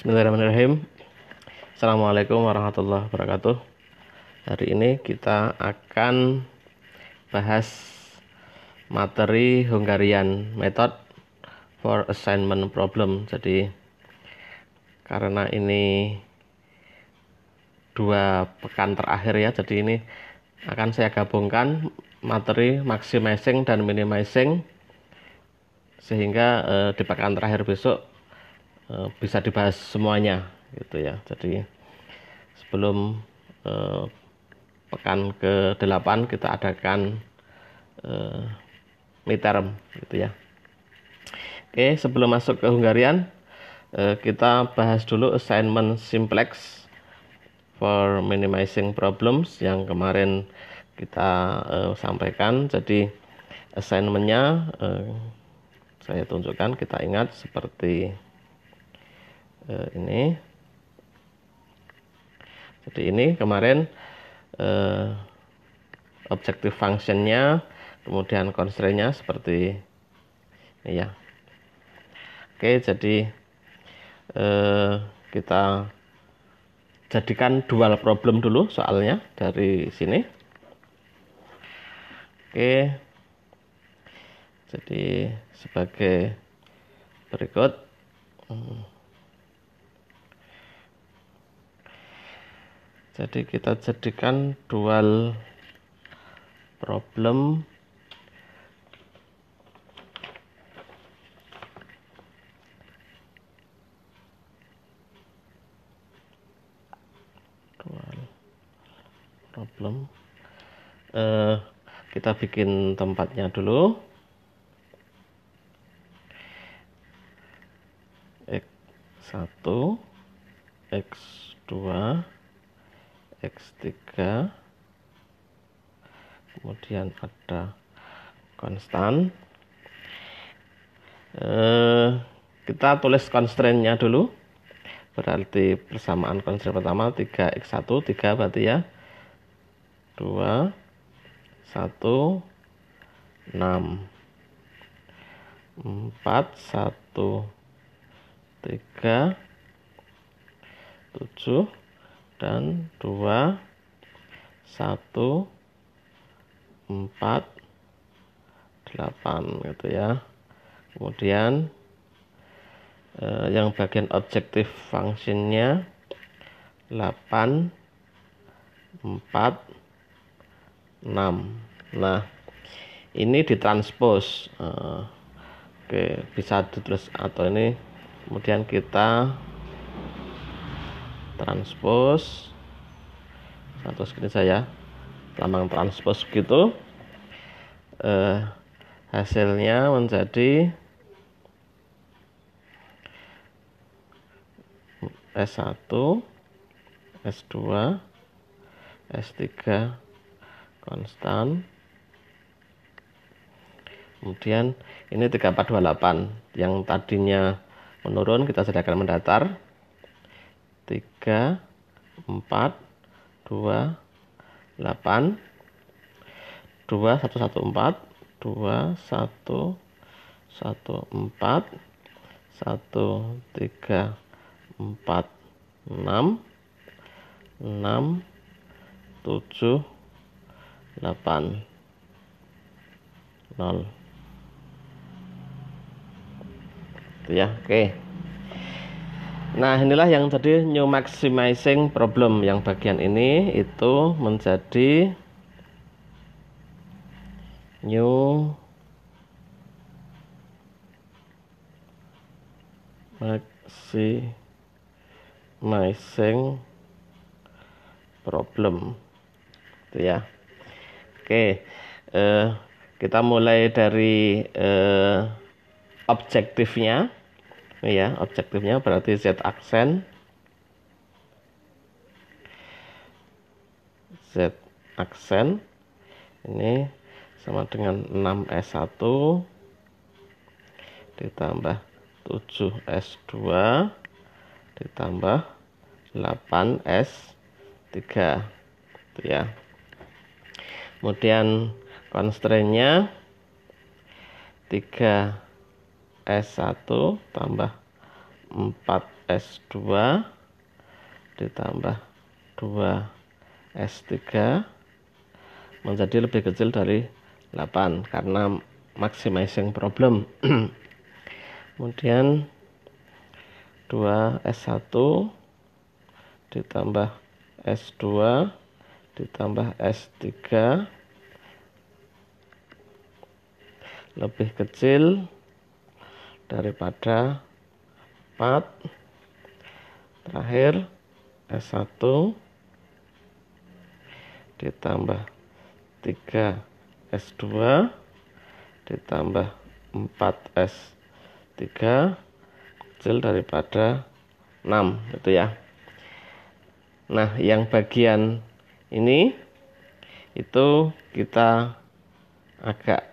Bismillahirrahmanirrahim. Assalamualaikum warahmatullahi wabarakatuh. Hari ini kita akan bahas materi Hungarian Method for Assignment Problem. Jadi karena ini 2 pekan terakhir ya, jadi ini akan saya gabungkan materi maximizing dan minimizing sehingga di pekan terakhir besok bisa dibahas semuanya gitu ya. Jadi sebelum pekan ke-8 kita adakan midterm gitu ya. Oke, sebelum masuk ke Hungarian, kita bahas dulu assignment simplex for minimizing problems yang kemarin kita sampaikan. Jadi assignmentnya saya tunjukkan, kita ingat seperti ini. Jadi ini kemarin objective functionnya, kemudian constraint-nya seperti ini ya. Oke, jadi kita jadikan dual problem dulu soalnya dari sini. Oke, jadi sebagai berikut. Jadi kita jadikan dual problem kita bikin tempatnya dulu. X1, X2, X3, kemudian ada konstan. Kita tulis constraint-nya dulu. Berarti persamaan constraint pertama 3x1, 3 berarti ya. 2, 1, 6, 4, 1, 3, 7, dan 2, 1, 4, 8 gitu ya. Kemudian yang bagian objective functionnya 8, 4, 6. Nah, ini ditranspose. Oke, bisa ditulis atau ini kemudian kita transpose satu segini saya lambang transpose gitu, hasilnya menjadi S1, S2, S3 konstan, kemudian ini 3428 yang tadinya menurun kita sediakan mendatar. 3, 4, 2, 8, 2, 1, 1, 4, 2, 1, 1, 4, 1, 3, 4, 6, 6, 7, 8, 0. Itu ya, oke. Nah, inilah yang jadi new maximizing problem. Yang bagian ini itu menjadi new maximizing problem. Itu ya. Oke. Kita mulai dari objektifnya. Ya, objektifnya berarti Z aksen. Z aksen ini sama dengan 6S1 ditambah 7S2 ditambah 8S3 itu ya. Kemudian constraint-nya 3S1 tambah S2 ditambah 2S3 menjadi lebih kecil dari 8 karena maximizing problem. Kemudian 2S1 ditambah S2 ditambah S3 lebih kecil daripada 4. Terakhir S1 ditambah 3S2 ditambah 4S3 kecil daripada 6, gitu ya. Nah, yang bagian ini itu kita agak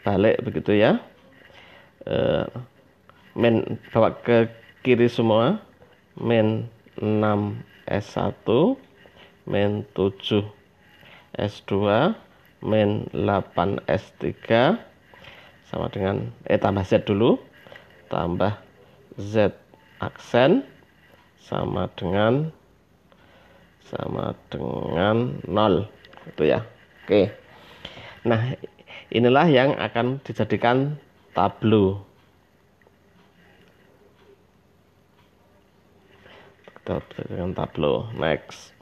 balik begitu ya. Min bawa ke kiri semua. Min 6S1 min 7S2 min 8S3 sama dengan tambah Z dulu, tambah Z aksen sama dengan 0, itu ya. Oke. Nah, inilah yang akan dijadikan tableau. Kita jadikan tableau. Next.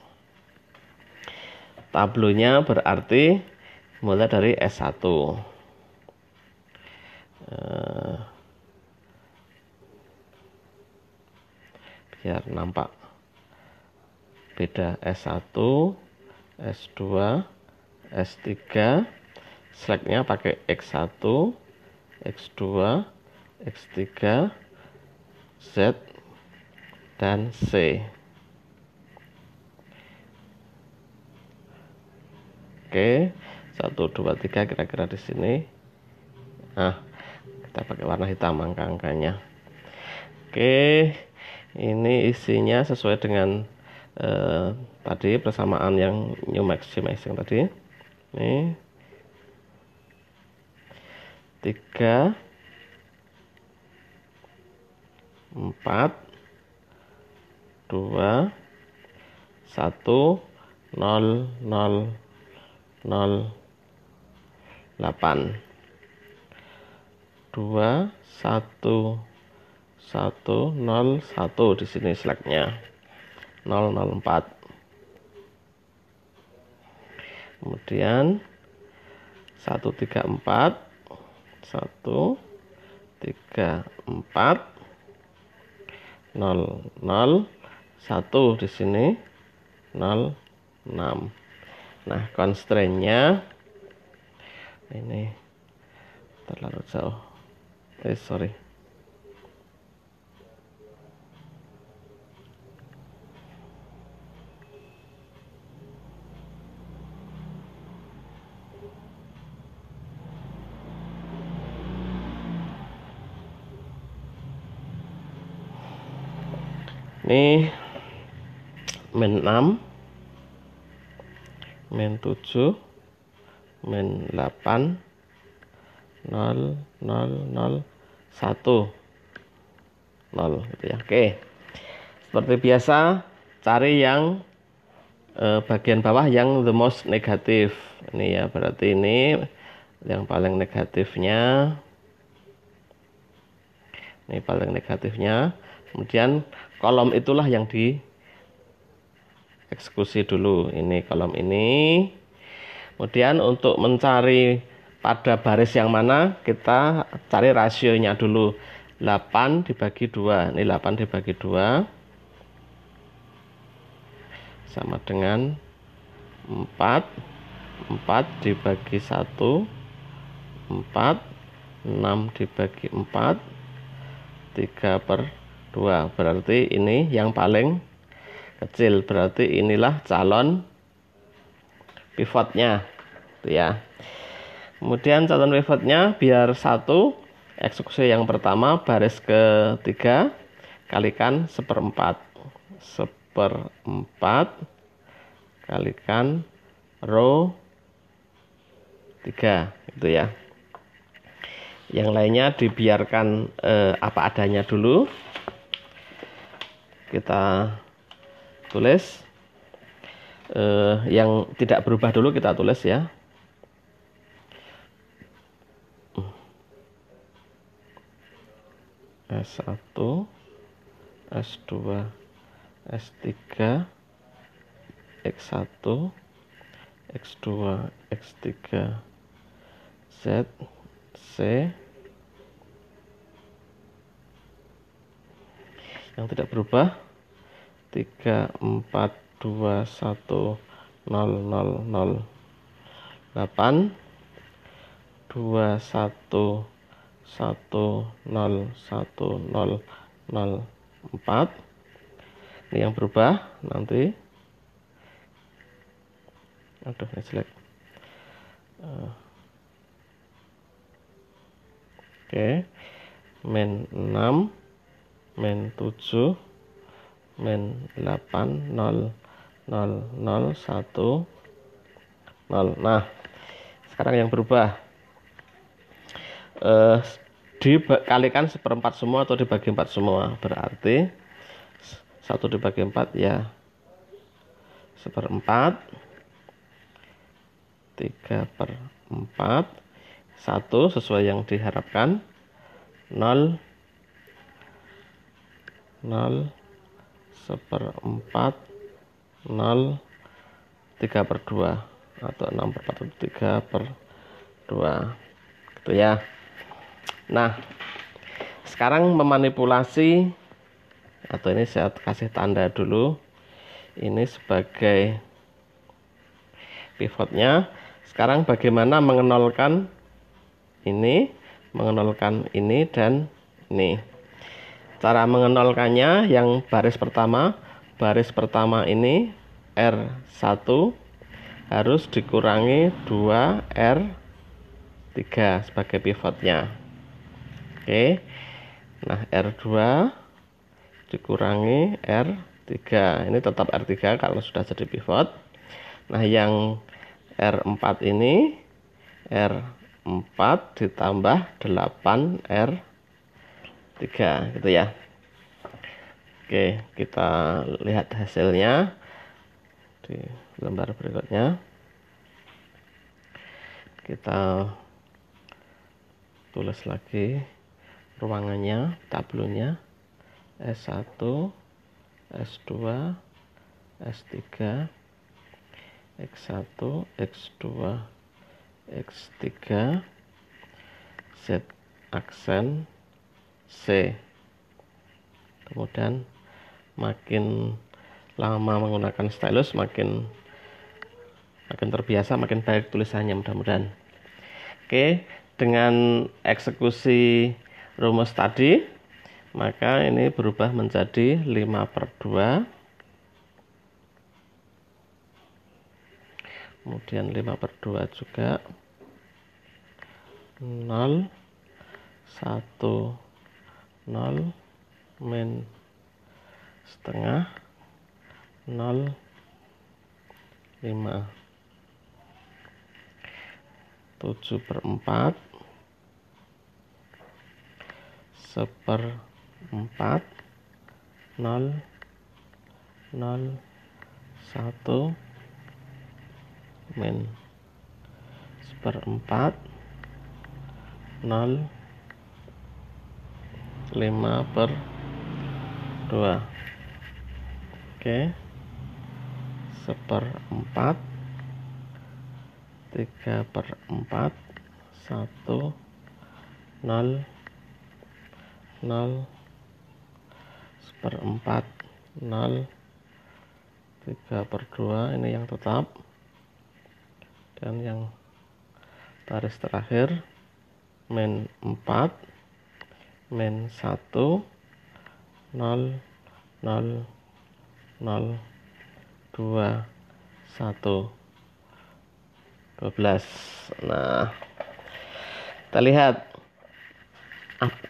Tablonya berarti mulai dari S1. Biar nampak beda S1, S2, S3. Select-nya pakai X1, X2, X3, Z, dan C. Oke, 1, 2, 3 kira-kira di sini. Nah, kita pakai warna hitam angka-angkanya. Oke, ini isinya sesuai dengan tadi persamaan yang new maximizing tadi. Ini 3, 4, 2, 1, 0, 0, 0, 8, 2, 1, 1, 0, 1 di sini select-nya 0, 0, 4. Kemudian 1, 3, 4, 1, 3, 4, 0, 0, 1 di sini 0, 6. Nah, constraint-nya ini terlalu jauh. Sorry. Ini min 6, min 7, min 8, 0, 0, 0, 1, 0 gitu ya. Oke. Seperti biasa, cari yang bagian bawah yang the most negatif. Ini ya, berarti ini yang paling negatifnya. Ini paling negatifnya. Kemudian kolom itulah yang dieksekusi dulu. Ini kolom ini. Kemudian untuk mencari pada baris yang mana, kita cari rasionya dulu. 8 dibagi 2. Ini 8 dibagi 2 sama dengan 4. 4 dibagi 1, 4. 6 dibagi 4, 3/2. Berarti ini yang paling kecil. Berarti inilah calon pivotnya, gitu ya. Kemudian calon pivotnya biar 1, eksekusi yang pertama baris ketiga kalikan 1/4. 1/4 kalikan row 3, gitu ya. Yang lainnya dibiarkan apa adanya dulu. kita tulis. Yang tidak berubah dulu kita tulis ya. S1, S2, S3, X1, X2, X3, Z, C. Yang tidak berubah 3, 4, 2, 1, 0, 0, 0, 8, 2, 1, 1, 0, 1, 0, 0, 4. Ini yang berubah nanti. Aduh, ini jelek. Oke. Min 6, min 7, min 8, 0, 0, 0, 1, 0. Nah, sekarang yang berubah. Dikalikan 1/4 semua atau dibagi 4 semua, berarti 1 dibagi 4 ya 1/4, 3/4, 1 sesuai yang diharapkan, 0, 0, 1/4, 0, 3/2 atau 6/4 atau 3/2 gitu ya. Nah, sekarang memanipulasi, atau ini saya kasih tanda dulu, ini sebagai pivotnya. Sekarang bagaimana mengenolkan ini, mengenolkan ini dan ini. Cara mengenolkannya, yang baris pertama ini R1 harus dikurangi 2R3 sebagai pivotnya. Oke. Nah, R2 dikurangi R3. Ini tetap R3 kalau sudah jadi pivot. Nah, yang R4 ini R4 ditambah 8R3 gitu ya. Oke, kita lihat hasilnya di lembar berikutnya. Kita tulis lagi ruangannya, tablonya. S1, S2, S3, X1, X2, X3, Z aksen C. Kemudian makin lama menggunakan stylus makin terbiasa, makin baik tulisannya mudah-mudahan. Oke, dengan eksekusi rumus tadi, maka ini berubah menjadi 5/2. Kemudian 5/2 juga 0, 1, 0, min setengah, 0, 5, 7/4, 1/4, 0, 0, 1, min 1/4, 0, 5/2. Oke, 1/4, 3/4, 1, 0, 0, 1/4, 0, 3/2. Ini yang tetap. Dan yang baris terakhir min 4, min 1, 0, 0, 0, 2, 1, 12. Nah, kita lihat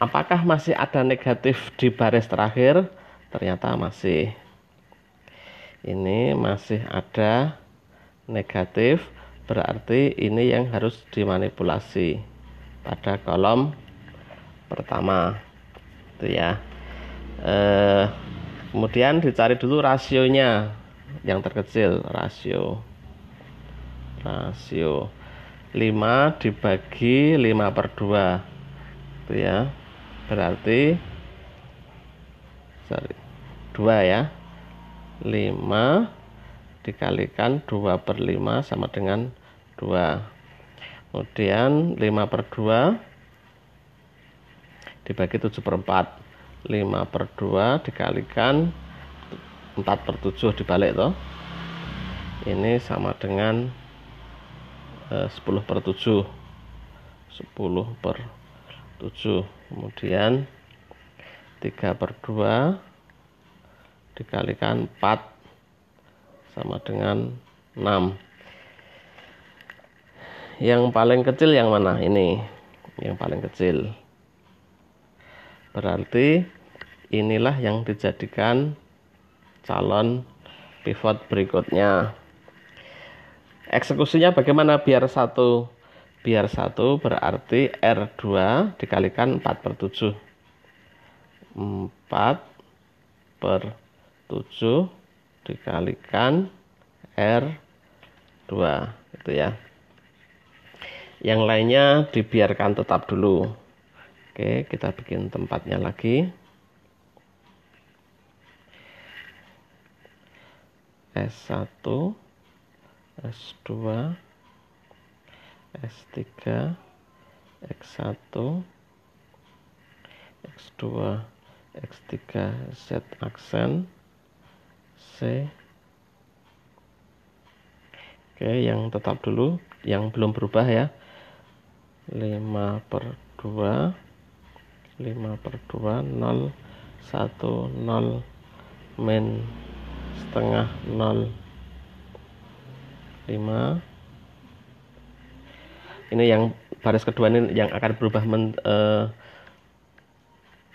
apakah masih ada negatif di baris terakhir. Ternyata masih. Ini masih ada negatif, berarti ini yang harus dimanipulasi pada kolom pertama itu ya. Kemudian dicari dulu rasionya yang terkecil, rasio 5 dibagi 5/2 itu ya, berarti 2 ya, 5 dikalikan 2/5 sama dengan 2. Kemudian 5/2 dibagi 7/4, 5/2 dikalikan 4/7 dibalik toh, ini sama dengan 10/7, 10/7. Kemudian 3/2 dikalikan 4 sama dengan 6. Yang paling kecil yang mana? Ini yang paling kecil, berarti inilah yang dijadikan calon pivot berikutnya. Eksekusinya bagaimana biar satu? Biar satu berarti R2 dikalikan 4/7. 4/7 dikalikan R2 itu ya. Yang lainnya dibiarkan tetap dulu. Oke, kita bikin tempatnya lagi. S1, S2, S3, X1, X2, X3, Z aksen, C. Oke, yang tetap dulu, yang belum berubah ya. 5/2, 5/2, 0, 1, 0, min setengah 0, 5. Ini yang baris kedua ini yang akan berubah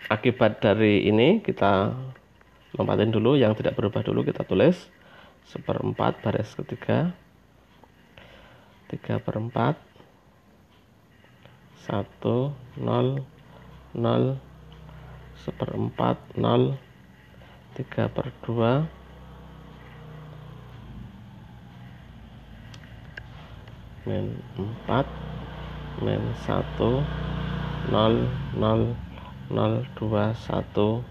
akibat dari ini, kita lompatin dulu. Yang tidak berubah dulu kita tulis 1/4 baris ketiga, 3/4, 1, 0, 0, 1/4, 0, 3/2, min 4, min 1, 0, 0, 0, 2, 1,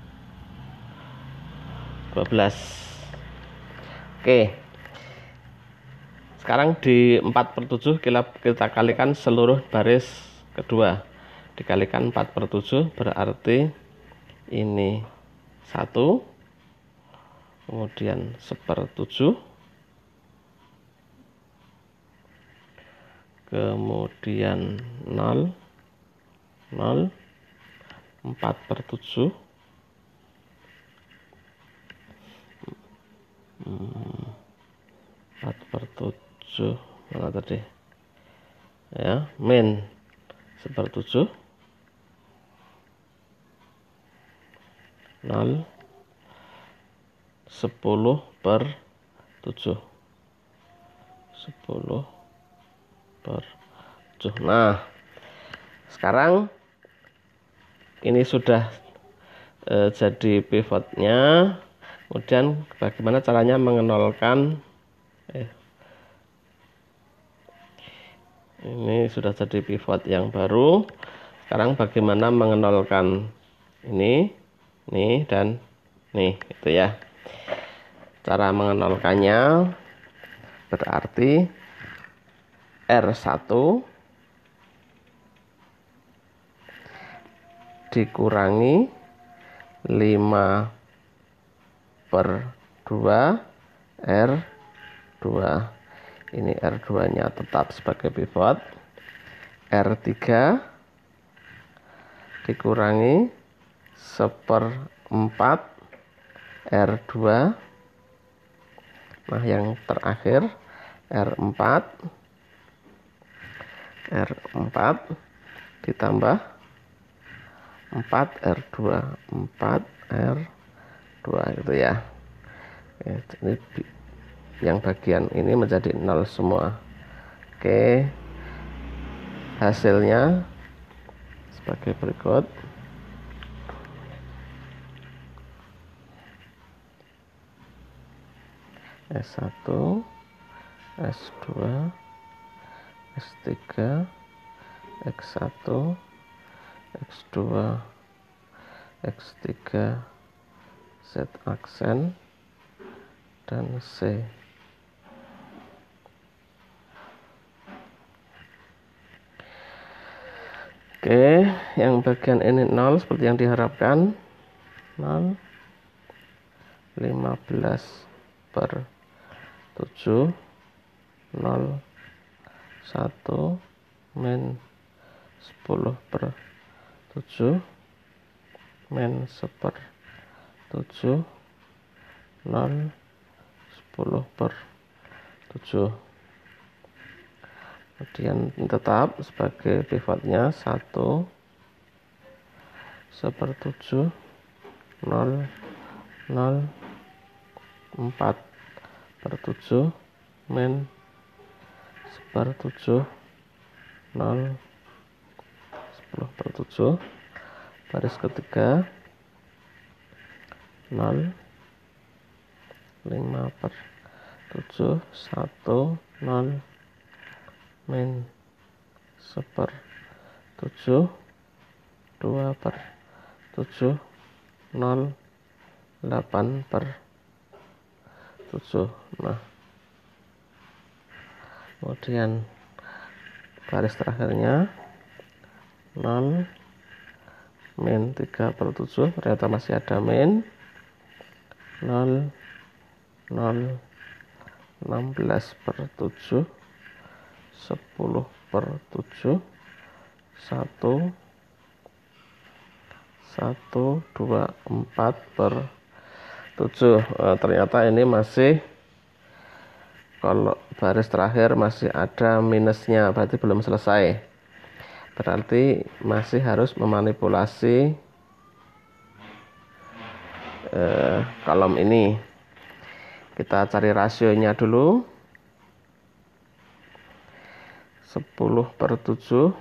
12. Oke, sekarang di 4/7 kita kalikan seluruh baris kedua, dikalikan 4/7 berarti ini 1, kemudian 1/7, kemudian 0, 0, 4/7, 4/7 mana tadi ya, min 1/7, 0, 10/7, 10/7. Nah, sekarang ini sudah jadi pivotnya. Kemudian bagaimana caranya mengenolkan ini sudah jadi pivot yang baru. Sekarang bagaimana mengenolkan ini, nih dan nih, itu ya. Cara mengenolkannya berarti R1 dikurangi 5/2 R2. Ini R2 nya tetap sebagai pivot. R3 dikurangi 1/4 R2. Nah, yang terakhir R4 ditambah 4 R2, 4 R2 gitu ya. Ini yang bagian ini menjadi 0 semua. Oke, hasilnya sebagai berikut. S1, S2, S3, X1, X2, X3, Z aksen, dan C. Oke, yang bagian ini 0 seperti yang diharapkan. 0, 15/7, 0, 1, min 10/7, min 1/7, 0, 10/7. Kemudian tetap sebagai pivotnya 1, 1/7, 0, 0, 4/7, min 1/7, 0, 10/7. Baris ketiga 0, 5/7, 1, 0, min 1/7, 2/7, 0, 8/7. Nah, kemudian baris terakhirnya 0, min 3/7, ternyata masih ada min 0, 0, 16/7, 10/7, 1, 1, 2, 4/7. Ternyata ini masih, kalau baris terakhir masih ada minusnya, berarti belum selesai. Berarti masih harus memanipulasi kolom ini. Kita cari rasionya dulu. 10/7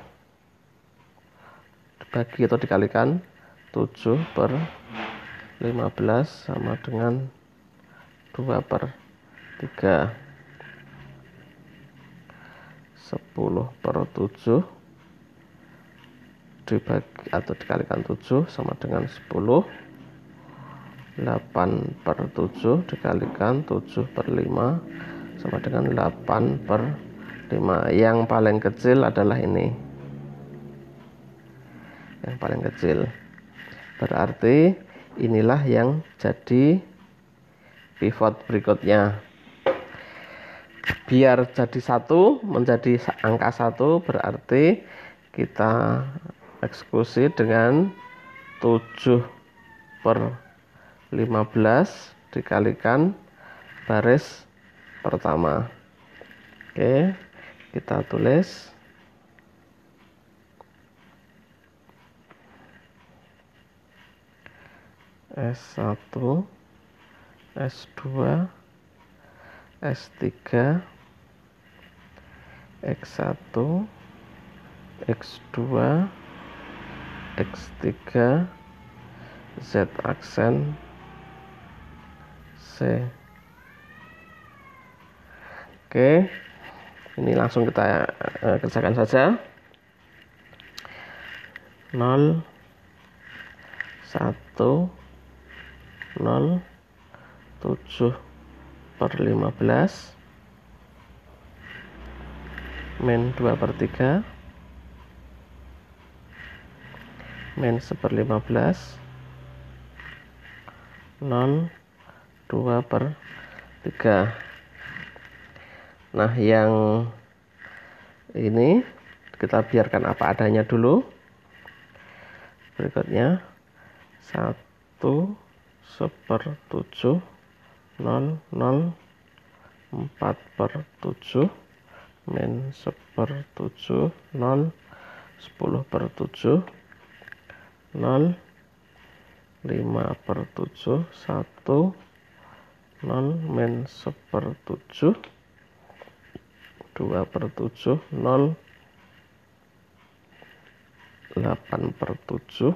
dibagi atau dikalikan 7/15 sama dengan 2/3. 10/7 dibagi atau dikalikan 7 sama dengan 10. 8/7 dikalikan 7/5 sama dengan 8/5. Yang paling kecil adalah ini, yang paling kecil. Berarti inilah yang jadi pivot berikutnya. Biar jadi 1, menjadi angka 1, berarti kita eksekusi dengan 7/15 dikalikan baris pertama. Oke, kita tulis S1, S2, S3, X1, X2, X3, Z aksen, C. Oke, ini langsung kita kerjakan saja. 0, 1, 0, 7/15, min 2/3, min 1/15, 0, 2/3. Nah, yang ini kita biarkan apa adanya dulu. Berikutnya 1/7, 0, 0, 4/7, min 1/7, 0, 10/7, 0, 5/7, 1, 0, min 1/7, 2/7, 0, 8/7.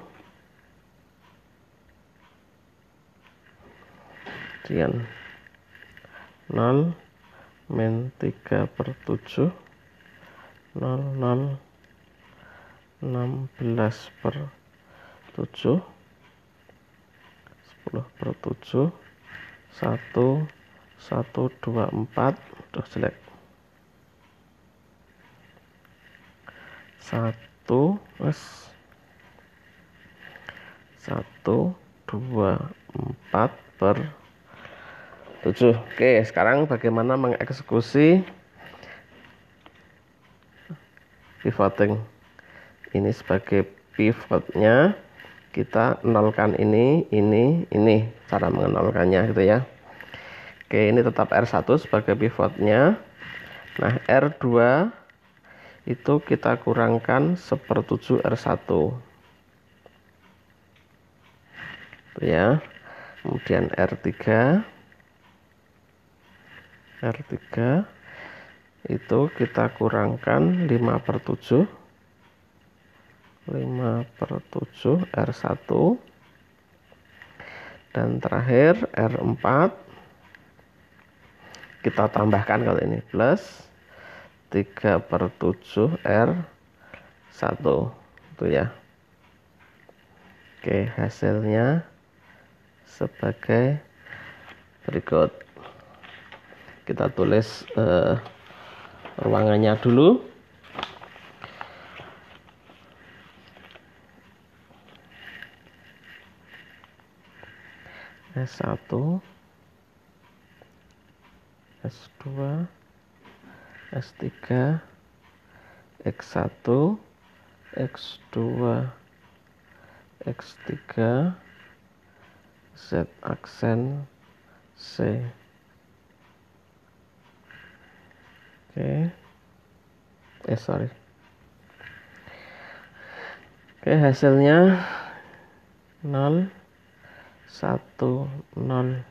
Kemudian 0 min 3/7 0 0 16/7 10/7 1 1 2 4 udah jelek 1 wes 1 2 4/7. Oke, sekarang bagaimana mengeksekusi pivoting ini sebagai pivotnya. Kita nolkan ini cara mengenolkannya gitu ya. Oke, ini tetap R1 sebagai pivotnya. Nah, R2 itu kita kurangkan 1/7 R1 itu ya. Kemudian R3 itu kita kurangkan 5/7 R1, dan terakhir R4 kita tambahkan kalau ini plus 3/7 R1 itu ya. Oke, hasilnya sebagai berikut. Kita tulis ruangannya dulu. S1, S2, S3, X1, X2, X3, Z aksen C. Oke. Oke, hasilnya 0 1 0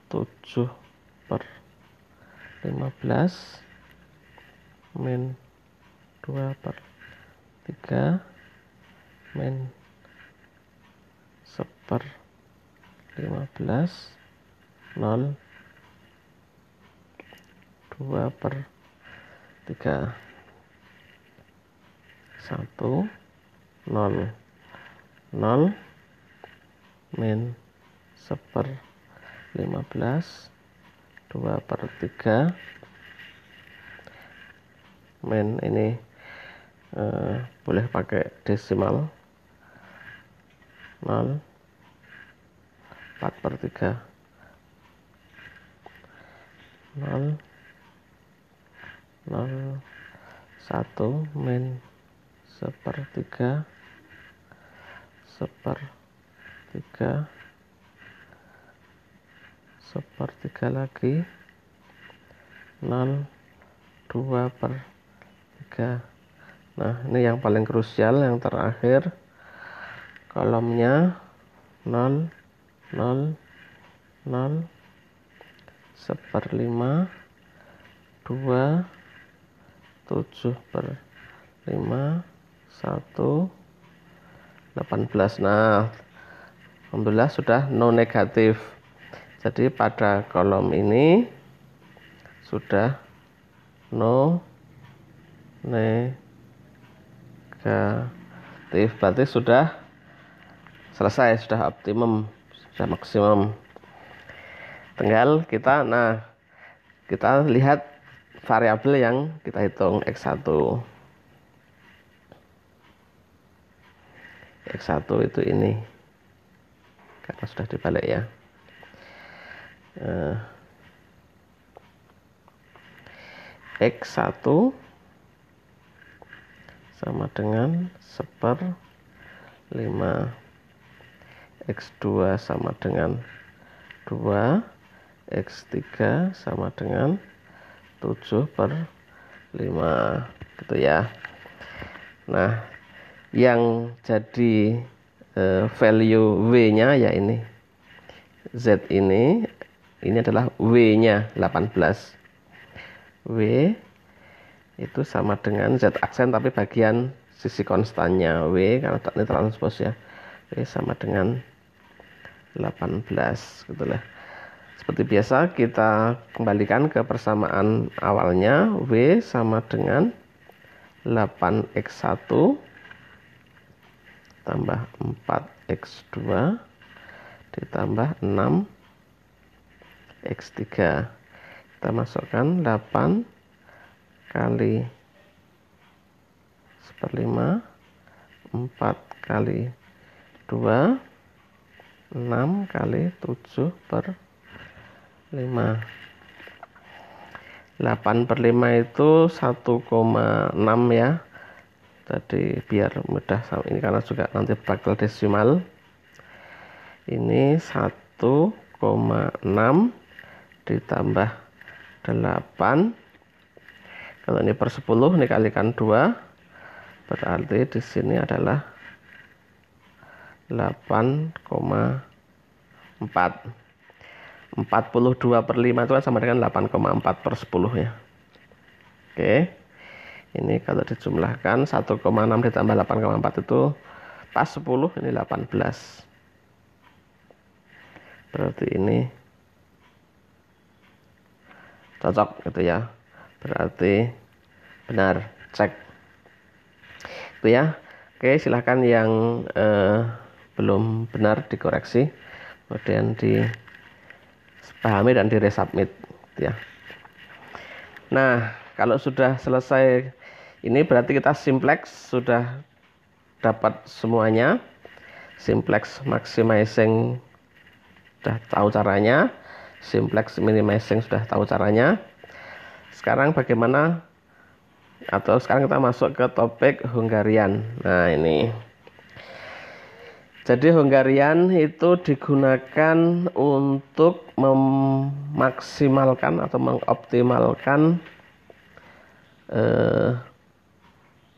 7/15 min 2/3 min 1/15 0 2/3 1 0 0 min 1/15 2/3 min ini boleh pakai desimal 0 4/3 0 0 1 min 1/3 1/3 lagi 0 2/3. Nah, ini yang paling krusial, yang terakhir kolomnya 0 0 0 1/5 2 7/5 1 18. Nah, alhamdulillah sudah no negatif. Jadi pada kolom ini sudah no negatif, berarti sudah selesai, sudah optimum, sudah maksimum. Tinggal kita lihat variabel yang kita hitung X1 itu ini karena sudah dibalik ya. X1 sama dengan 1/5, X2 sama dengan 2, X3 sama dengan 7/5 gitu ya. Nah, yang jadi value W-nya ya ini Z ini adalah W-nya 18. W itu sama dengan Z aksen tapi bagian sisi konstannya W, karena ini transpose ya. W sama dengan 18 gitulah. Seperti biasa kita kembalikan ke persamaan awalnya. W sama dengan 8x1 tambah 4x2 ditambah 6x3. Kita masukkan 8 kali 1/5, 4 kali 2, 6 kali 7/5. 8/5 itu 1,6 ya. Jadi biar mudah sama ini karena juga nanti bakal desimal. Ini 1,6 ditambah 8. Kalau ini per 10 ini kalikan 2. Berarti di sini adalah 8,4. 42/5 itu kan sama dengan 8,4/10 ya. Oke. Ini kalau dijumlahkan 1,6 ditambah 8,4 itu pas 10, ini 18. Berarti ini cocok gitu ya. Berarti benar, cek. Itu ya. Oke, silahkan yang belum benar dikoreksi, kemudian dipahami dan diresubmit gitu ya. Nah, kalau sudah selesai ini berarti kita simplex sudah dapat semuanya. Simplex maximizing sudah tahu caranya, simplex minimizing sudah tahu caranya. Sekarang bagaimana? Atau sekarang kita masuk ke topik Hungarian. Nah, ini. Jadi Hungarian itu digunakan untuk memaksimalkan atau mengoptimalkan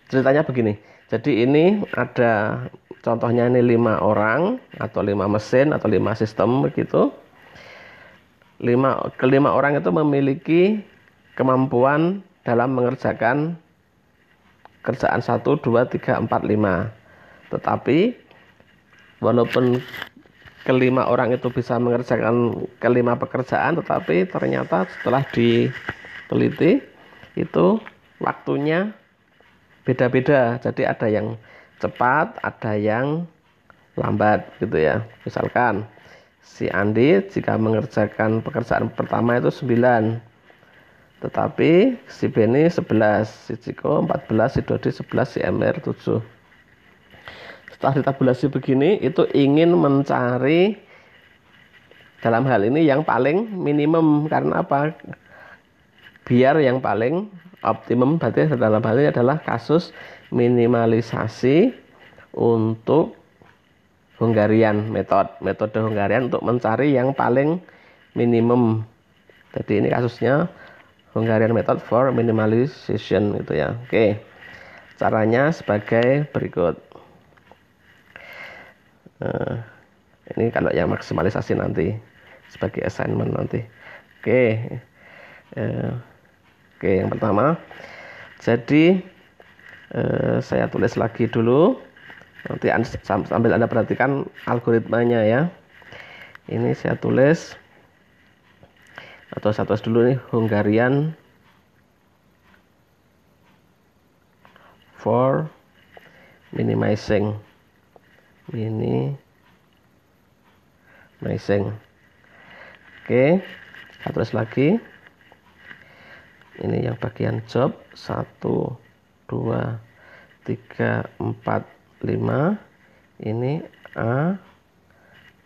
ceritanya begini. Jadi ini ada contohnya ini 5 orang atau 5 mesin atau 5 sistem begitu. Kelima orang itu memiliki kemampuan dalam mengerjakan kerjaan 1, 2, 3, 4, 5. Tetapi walaupun kelima orang itu bisa mengerjakan kelima pekerjaan, tetapi ternyata setelah diteliti itu waktunya beda-beda. Jadi ada yang cepat, ada yang lambat gitu ya. Misalkan si Andi jika mengerjakan pekerjaan pertama itu 9, tetapi si Beni 11, si Ciko 14, si Dodi 11, si Emir 7. Setelah ditabulasi begini, itu ingin mencari dalam hal ini yang paling minimum. Karena apa? Biar yang paling optimum, berarti dalam hal ini adalah kasus minimalisasi untuk Hungarian metode Hungarian untuk mencari yang paling minimum. Jadi ini kasusnya Hungarian method for minimalization gitu ya. Oke. Caranya sebagai berikut. Ini kalau yang maksimalisasi nanti sebagai assignment nanti. Oke. Oke, yang pertama. Jadi saya tulis lagi dulu. Nanti sambil Anda perhatikan algoritmanya ya. Ini saya tulis atau saya tulis dulu nih Hungarian for minimizing. Oke, saya tulis lagi. Ini yang bagian job 1, 2, 3, 4, 5. Ini A,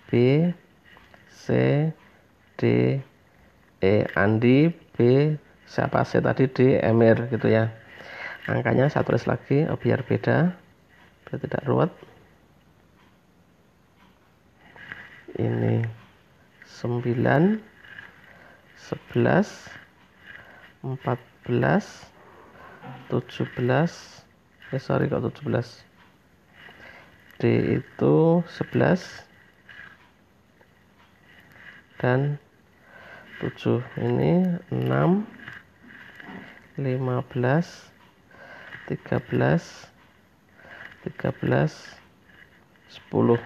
B, C, D, E Andi, B siapa C tadi, D Emir gitu ya. Angkanya saya tulis lagi biar beda, biar tidak ruwet. Ini 9, 11, 14, 17. Sorry kok 17. D itu 11 dan 7. Ini 6, 15, 13, 10,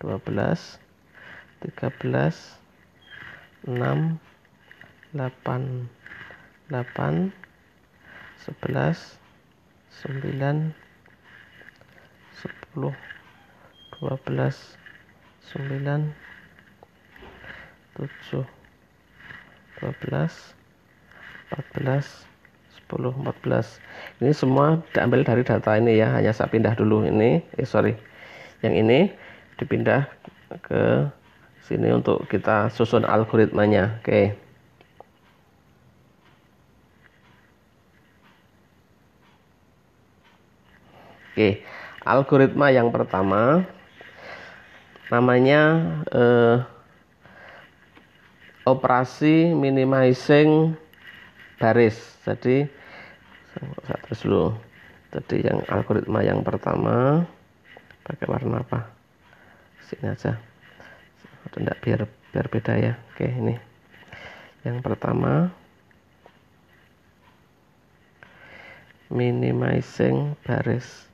12, 13, 6, 8, 8, 11, 9, 10, 12, 9, 7, 12, 14, 10, 14. Ini semua diambil dari data ini ya, hanya saya pindah dulu ini, yang ini dipindah ke sini untuk kita susun algoritmanya. Oke, algoritma yang pertama namanya operasi minimizing baris. Jadi saya tulis dulu. Jadi yang algoritma yang pertama pakai warna apa? Sini aja. Tidak, biar beda ya. Oke, ini. Yang pertama minimizing baris.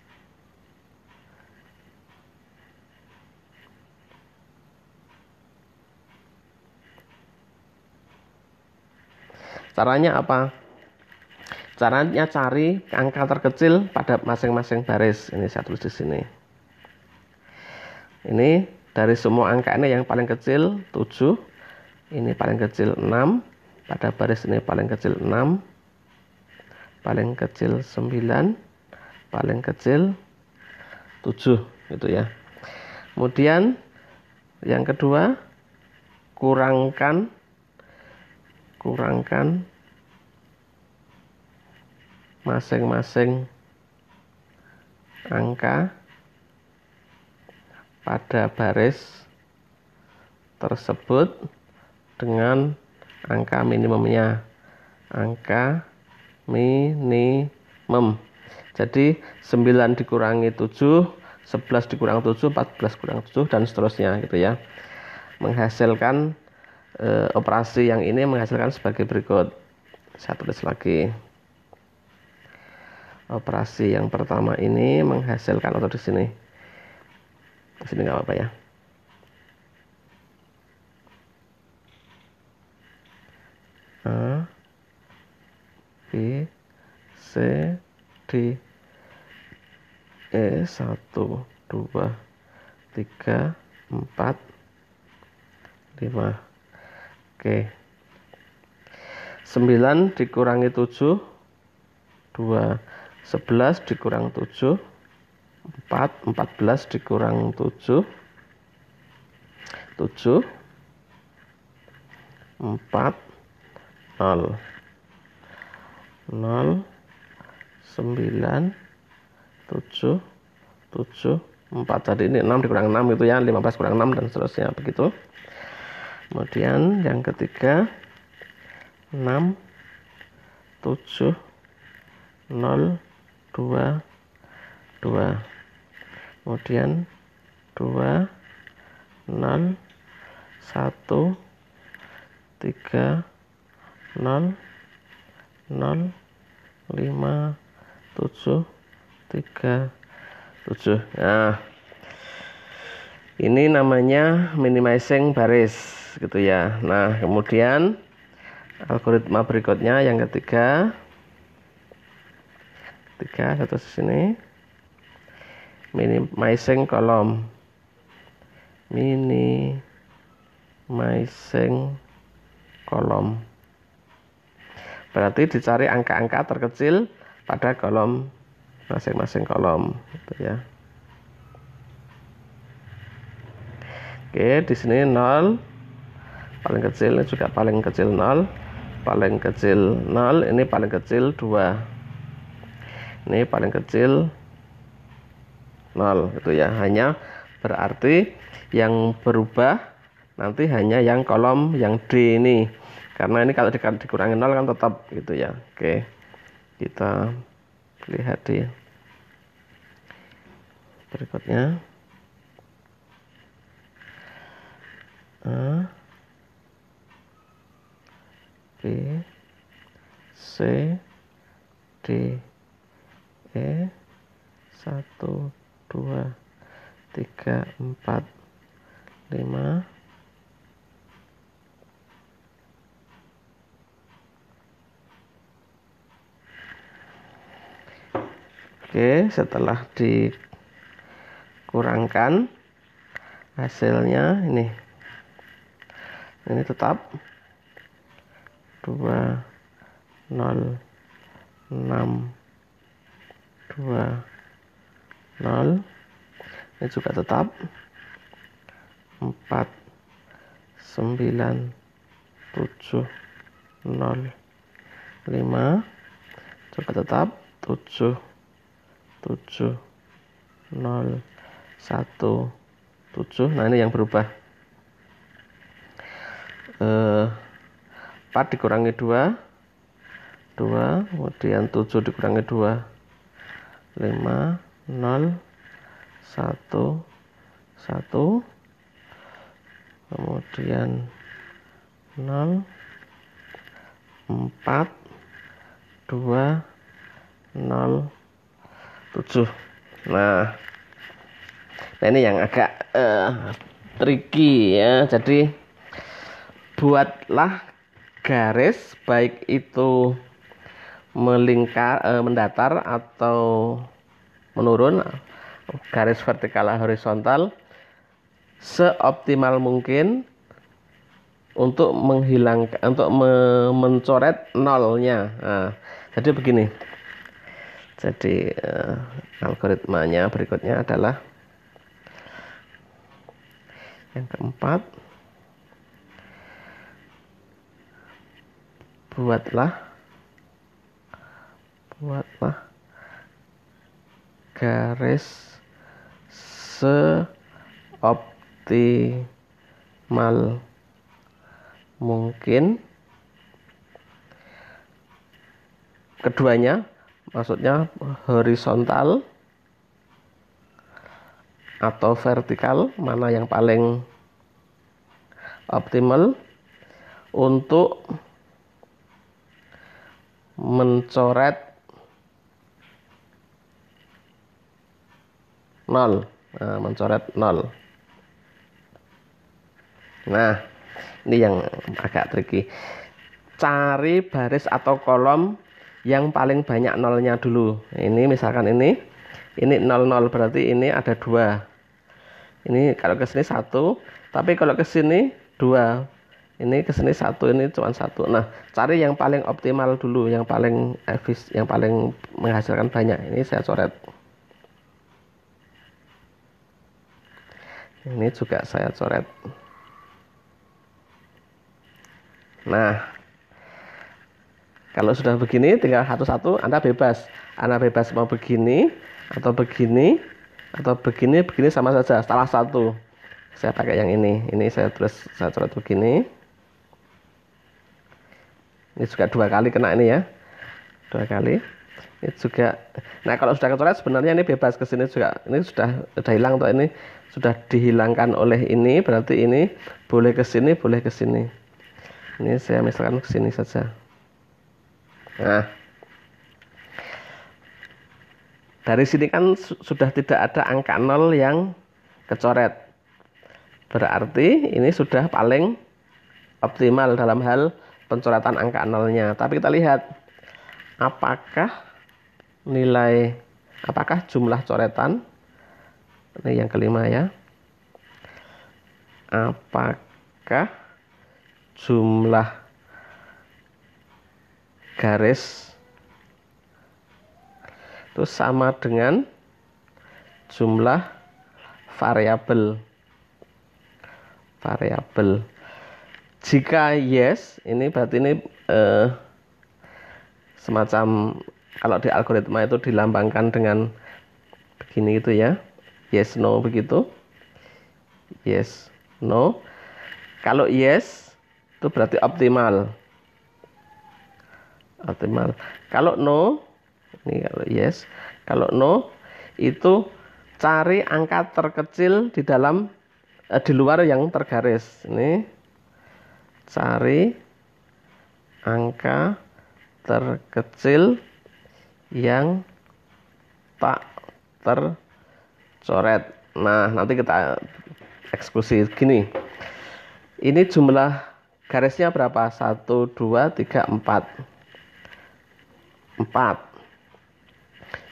Caranya apa? Caranya cari angka terkecil pada masing-masing baris. Ini saya tulis di sini. Ini dari semua angka ini yang paling kecil 7. Ini paling kecil 6. Pada baris ini paling kecil 6. Paling kecil 9. Paling kecil 7 gitu ya. Kemudian yang kedua, kurangkan masing-masing angka pada baris tersebut dengan angka minimumnya. Angka minimum. Jadi 9 dikurangi 7, 11 dikurang 7, 14 kurang 7, dan seterusnya gitu ya. Menghasilkan operasi yang ini menghasilkan sebagai berikut. Saya tulis lagi. Operasi yang pertama ini menghasilkan, atau di sini nggak apa-apa ya. A, B, C, D, E, 1, 2, 3, 4, 5. Oke. 9 dikurangi 7, 2. 11 dikurang 7, 4. 14 dikurang 7, 7. 4, 0. 0, 9, 7, 7, 4. Jadi ini 6 dikurang 6 itu ya, 15 kurang 6 dan seterusnya begitu. Kemudian yang ketiga 6, 7, 0, 2, 2. Kemudian 2, 0, 1, 3, 0, 0, 5, 7, 3, 7. Nah, ini namanya minimizing baris gitu ya. Nah, kemudian algoritma berikutnya yang ketiga satu sini, minimizing kolom. Minimizing kolom. Berarti dicari angka-angka terkecil pada kolom masing-masing kolom gitu ya. Oke, di sini 0 paling kecil, ini juga paling kecil 0, paling kecil 0, ini paling kecil 2, ini paling kecil 0 gitu ya. Hanya berarti yang berubah nanti hanya yang kolom yang D ini, karena ini kalau dikurangi 0 kan tetap gitu ya. Oke, kita lihat di berikutnya. A, B, C, D, E, 1, 2, 3, 4, 5, Oke, setelah dikurangkan hasilnya ini tetap 20620. Ini juga tetap 49705, juga tetap 77017. Nah, ini yang berubah. 4 dikurangi 2, kemudian 7 dikurangi 2, 5, 0, 1, 1, kemudian 0, 4, 2, 0, 7. Nah ini yang agak tricky ya. Jadi buatlah garis, baik itu melingkar, mendatar atau menurun, garis vertikal horizontal, seoptimal mungkin untuk mencoret nolnya. Nah, jadi begini. Jadi algoritmanya berikutnya adalah yang keempat. Buatlah garis seoptimal mungkin. Keduanya, maksudnya horizontal atau vertikal, mana yang paling optimal untuk mencoret nol. Nah, mencoret nol. Nah, ini yang agak tricky. Cari baris atau kolom yang paling banyak nolnya dulu. Ini misalkan ini 00, berarti ini ada 2. Ini kalau ke sini 1, tapi kalau ke sini 2. Ini ke sini 1, ini cuma 1. Nah, cari yang paling optimal dulu, yang paling yang paling menghasilkan banyak. Ini saya coret. Ini juga saya coret. Nah, kalau sudah begini tinggal satu-satu, Anda bebas. Anda bebas mau begini atau begini atau begini sama saja. Salah satu. Saya pakai yang ini. Ini saya coret begini. Ini juga 2 kali kena ini ya. 2 kali. Ini juga. Nah, kalau sudah kecoret sebenarnya ini bebas ke sini juga. Ini sudah hilang atau ini sudah dihilangkan oleh ini, berarti ini boleh ke sini, boleh ke sini. Ini saya misalkan ke sini saja. Nah, dari sini kan sudah tidak ada angka 0 yang kecoret. Berarti ini sudah paling optimal dalam hal pencoretan angka 0-nya. Tapi kita lihat apakah jumlah coretan, ini yang kelima ya, apakah jumlah garis itu sama dengan jumlah variabel. Jika yes, ini berarti ini semacam, kalau di algoritma itu dilambangkan dengan begini gitu ya, yes no begitu, yes no. Kalau yes itu berarti optimal. Kalau no, ini kalau yes, kalau no itu cari angka terkecil di dalam di luar yang tergaris. Ini cari angka terkecil yang tak tercoret. Nah, nanti kita eksekusi gini. Ini jumlah garisnya berapa? 1, 2, 3, 4.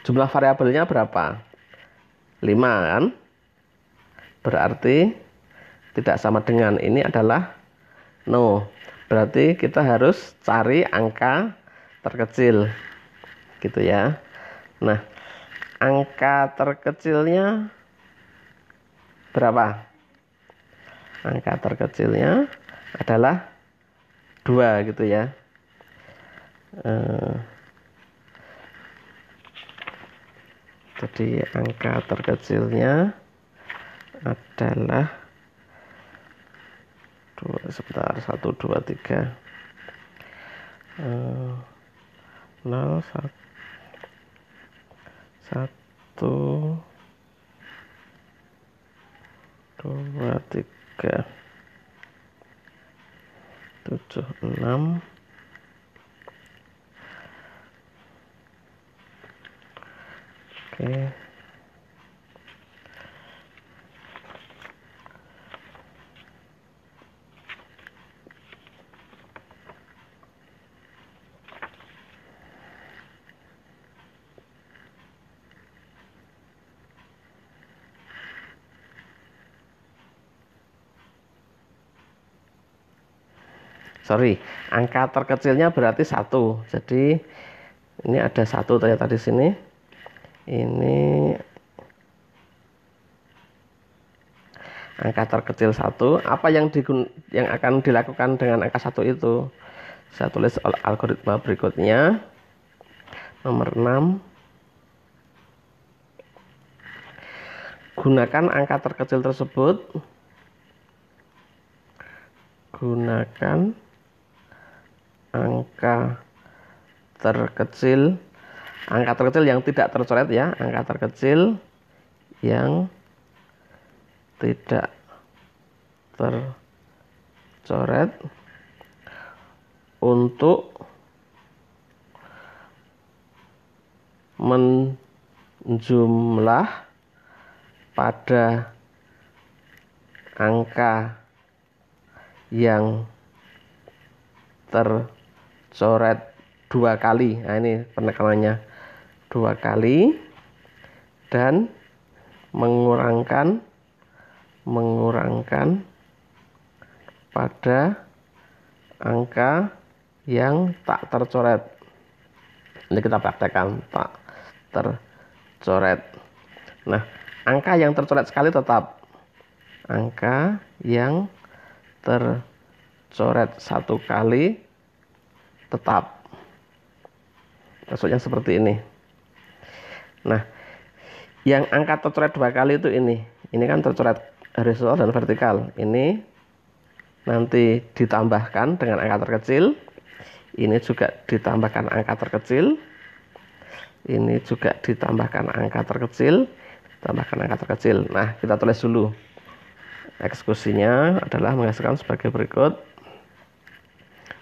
Jumlah variabelnya berapa? 5 kan? Berarti tidak sama dengan ini adalah no. Berarti kita harus cari angka terkecil. Gitu ya. Nah, angka terkecilnya berapa? Angka terkecilnya adalah 2 gitu ya. Jadi angka terkecilnya adalah 1, 2, 3 0, 1, 2, 3 7, 6 Oke. Sorry, angka terkecilnya berarti 1. Jadi ini ada 1 ternyata di sini. Ini angka terkecil 1. Apa yang akan dilakukan dengan angka 1 itu? Saya tulis algoritma berikutnya. Nomor 6. Gunakan angka terkecil tersebut. Gunakan angka terkecil yang tidak tercoret ya, angka terkecil yang tidak tercoret untuk menjumlah pada angka yang tercoret 2 kali. Nah, ini penekanannya 2 kali dan mengurangkan pada angka yang tak tercoret. Ini kita praktekkan, tak tercoret. Nah, angka yang tercoret sekali tetap. Angka yang tercoret 1 kali tetap. Maksudnya seperti ini. Nah, yang angka tercoret 2 kali itu ini. Ini kan tercoret horizontal dan vertikal. Ini nanti ditambahkan dengan angka terkecil. Ini juga ditambahkan angka terkecil. Ini juga ditambahkan angka terkecil. Tambahkan angka terkecil. Nah, kita tulis dulu. Eksekusinya adalah menghasilkan sebagai berikut.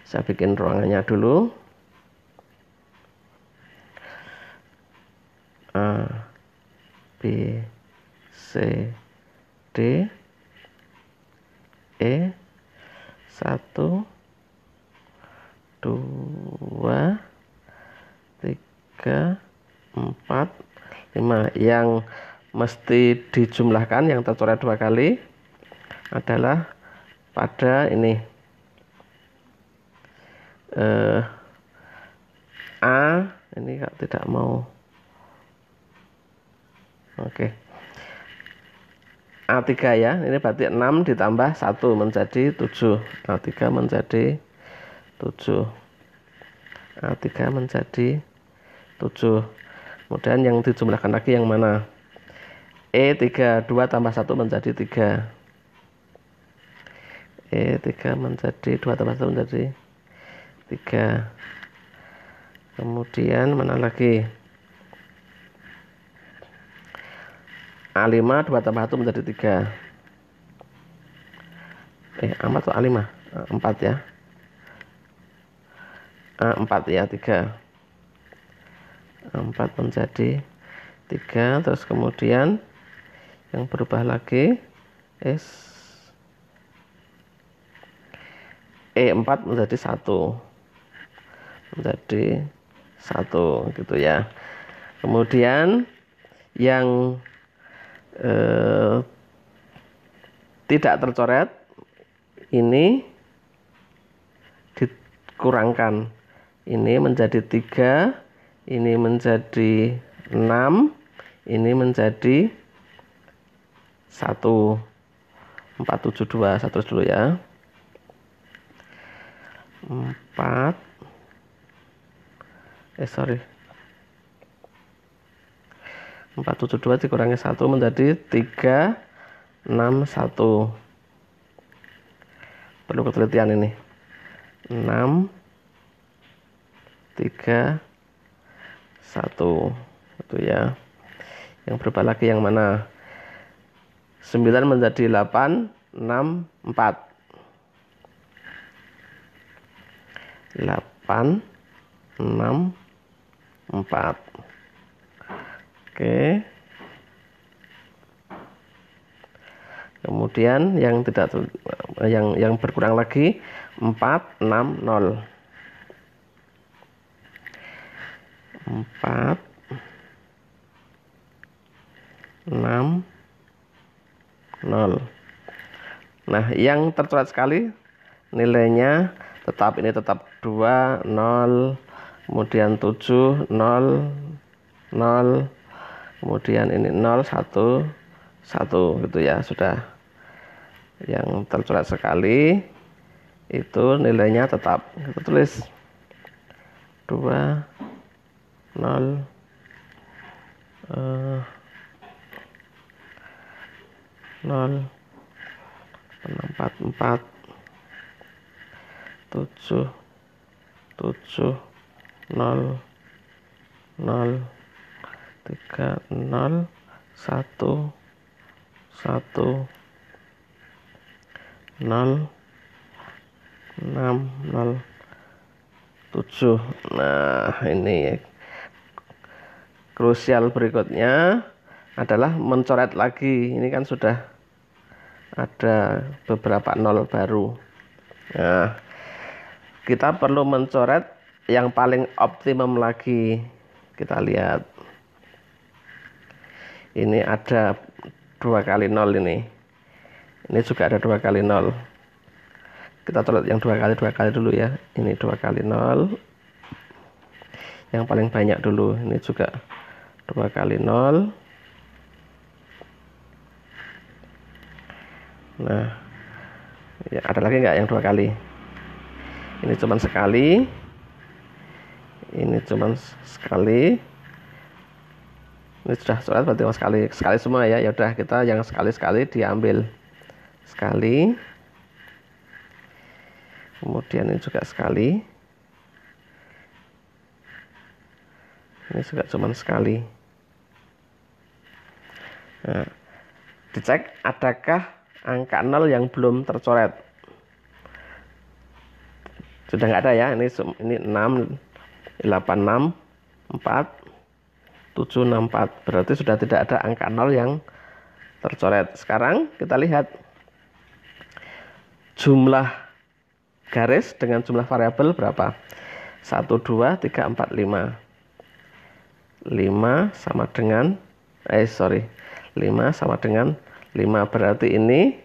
Saya bikin ruangannya dulu. A, B, C, D, E, 1, 2, 3, 4, 5. Yang mesti dijumlahkan yang tercoret 2 kali adalah pada ini A, ini tidak mau. Oke. A3 ya, ini berarti 6 ditambah 1 menjadi 7. A3 menjadi 7. A3 menjadi 7. Kemudian yang dijumlahkan lagi yang mana? E3, 2 tambah 1 menjadi 3. E3 menjadi 2 tambah 1 menjadi 3. Kemudian mana lagi? A5, 2 tambah 1 menjadi 3. A4 atau A5? A4 ya. A4 ya, 3. A4 menjadi 3. Terus kemudian yang berubah lagi E4 menjadi 1. Menjadi 1 gitu ya. Kemudian yang tidak tercoret ini dikurangkan, ini menjadi 3, ini menjadi 6, ini menjadi 1. 472, satu dulu ya. 472 dikurangi 1 menjadi 361. Perlu ketelitian ini. 6 3 1 itu ya. Yang berubah lagi yang mana? 9 menjadi 8 6 4. 8 6 4. Oke. Kemudian yang tidak yang berkurang lagi 4 6 0. 4 6 0. Nah, yang tercoret sekali nilainya tetap, ini tetap 2 0, kemudian 7 0 0, kemudian ini 0 1 1 gitu ya. Sudah. Yang tercoret sekali itu nilainya tetap. Kita tulis 2 0 0 4 4 7 7 0 0 3 0 1 1 0 6 0 7. Nah, ini krusial berikutnya adalah mencoret lagi. Ini kan sudah ada beberapa 0 baru. Nah, kita perlu mencoret yang paling optimum lagi. Kita lihat. Ini ada 2 kali 0 ini. Ini juga ada 2 kali 0. Kita coret yang 2 kali dulu ya. Ini 2 kali 0. Yang paling banyak dulu. Ini juga 2 kali 0. Nah, ya ada lagi nggak yang 2 kali? Ini cuman sekali. Ini cuman sekali. Ini sudah coret berarti sekali semua ya. Ya udah, kita yang sekali diambil. Sekali. Kemudian ini juga sekali. Ini juga cuman sekali. Nah, dicek adakah angka 0 yang belum tercoret. Sudah nggak ada ya. Ini 6 8 6 4 7 6 4. Berarti sudah tidak ada angka 0 yang tercoret. Sekarang kita lihat jumlah garis dengan jumlah variabel berapa? 1 2 3 4 5. 5 sama dengan 5 sama dengan 5, berarti ini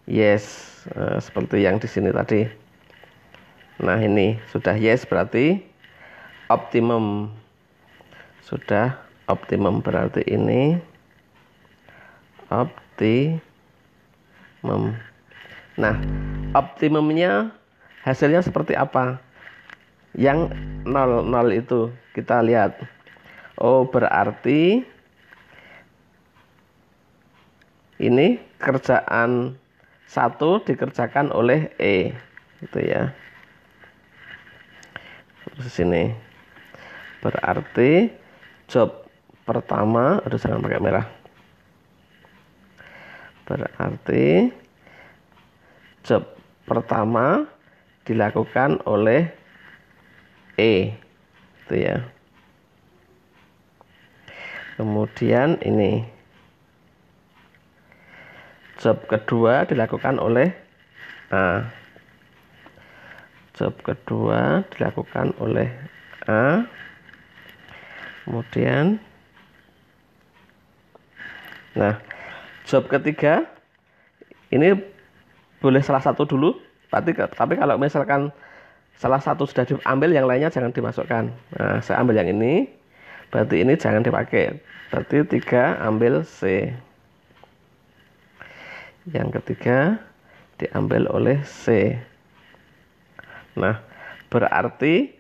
yes, seperti yang di sini tadi. Nah, ini sudah yes, berarti optimum. Sudah optimum, berarti ini optimum. Nah, optimumnya hasilnya seperti apa? Yang 0 itu kita lihat. Oh, berarti ini kerjaan 1 dikerjakan oleh E, gitu ya. Terus sini. Berarti job pertama, aduh jangan pakai merah. Berarti job pertama dilakukan oleh E, itu ya. Kemudian ini job kedua dilakukan oleh A. Job kedua dilakukan oleh A. Kemudian, nah, job ketiga ini boleh salah satu dulu, tapi kalau misalkan salah satu sudah diambil, yang lainnya jangan dimasukkan. Nah, saya ambil yang ini, berarti ini jangan dipakai. Berarti 3 ambil C. Yang ketiga diambil oleh C. Nah, berarti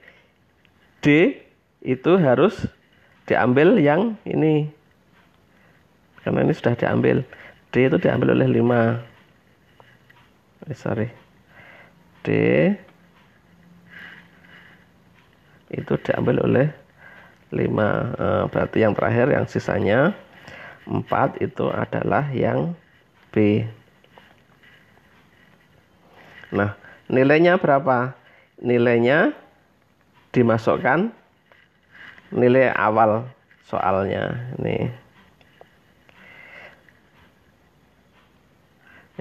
D itu harus diambil yang ini. Karena ini sudah diambil. D itu diambil oleh 5. D itu diambil oleh 5. Berarti yang terakhir, yang sisanya 4 itu adalah yang B. Nah, nilainya berapa? Nilainya dimasukkan nilai awal soalnya.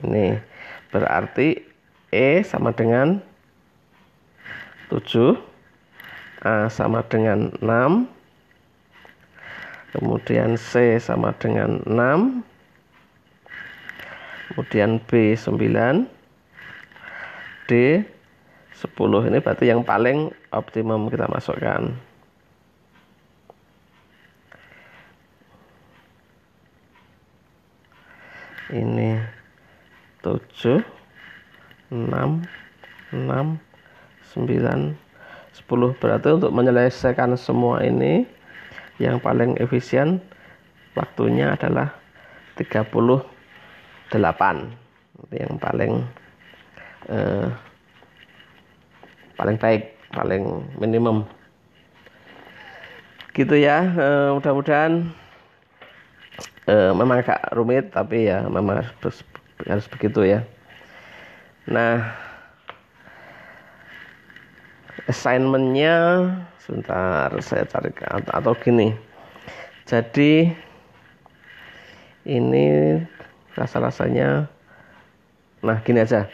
Ini berarti E sama dengan 7, A sama dengan 6, kemudian C sama dengan 6, kemudian B 9, D 10. Ini berarti yang paling optimum kita masukkan. Ini 7, 6, 6, 9, 10. Berarti untuk menyelesaikan semua ini, yang paling efisien waktunya adalah 38. Yang paling baik, paling minimum. Gitu ya. Mudah-mudahan memang agak rumit, tapi ya memang harus begitu ya. Nah, assignmentnya sebentar saya cari, atau gini. Jadi ini rasa-rasanya, nah gini aja.